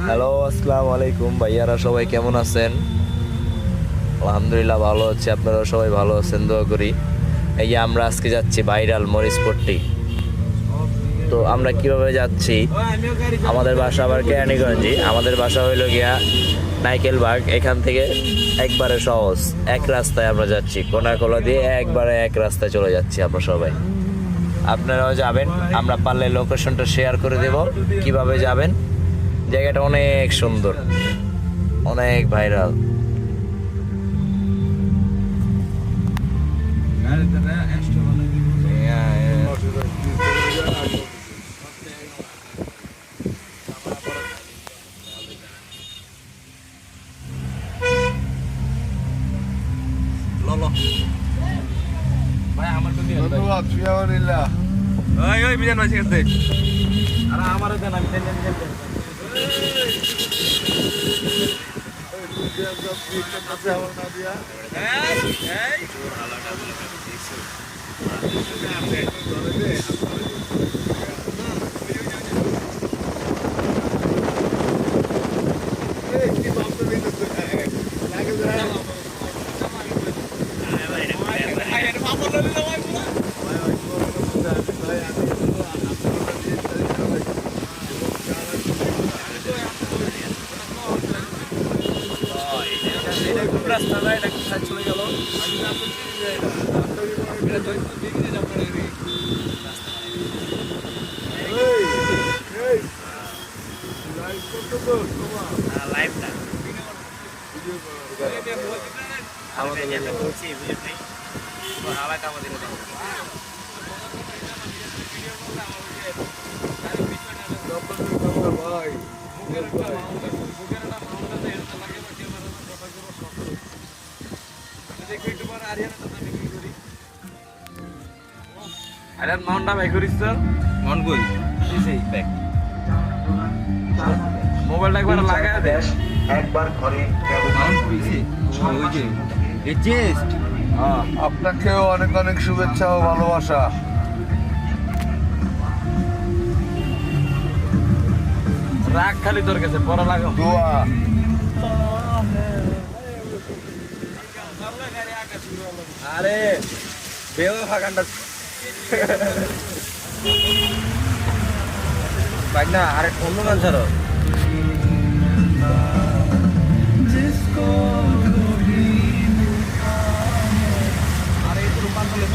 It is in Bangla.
হ্যালো, আসসালামু আলাইকুম ভাইয়ারা, সবাই কেমন আছেন? আলহামদুলিল্লাহ ভালো আছি, আপনারা সবাই ভালো আছেন দোয়া করি। এই যে আমরা আজকে যাচ্ছি ভাইরাল মরিচপট্টি। তো আমরা কিভাবে যাচ্ছি, আমাদের বাসা আবার কেরানীগঞ্জে, আমাদের বাসা হইল গিয়া নাইকেলবাগ। এখান থেকে একবারে সহজ এক রাস্তায় আমরা যাচ্ছি, কোনাকোলা দিয়ে একবারে এক রাস্তায় চলে যাচ্ছি আমরা সবাই। আপনারাও যাবেন, আমরা পারলে লোকেশনটা শেয়ার করে দেব কিভাবে যাবেন। জায়গাটা অনেক সুন্দর, অনেক ভাইরাল। ধন্যবাদ ফিয়াওয়ারিল্লাহ। ওই বিজান ভাই ঠিক আছে। আর আমারও দেন, আমি দেন। চলে গেল। আরে মাউন্টটা ভাই করিস তো মাউন্ট কই এই ব্যাক মোবাইলটা একবার লাগায় দে একবার ঘরে মাউন্ট পিসি ওই যে এই চেস্ট আপনাকেও অনেক অনেক শুভেচ্ছা ও ভালোবাসা। রাগ খালি তোর কাছে পড়া লাগাও দোয়া আরে বেও ফাগানটা বাইক না আরে অন্য গান ছাড়ো আরে এই তো রূপান্তলে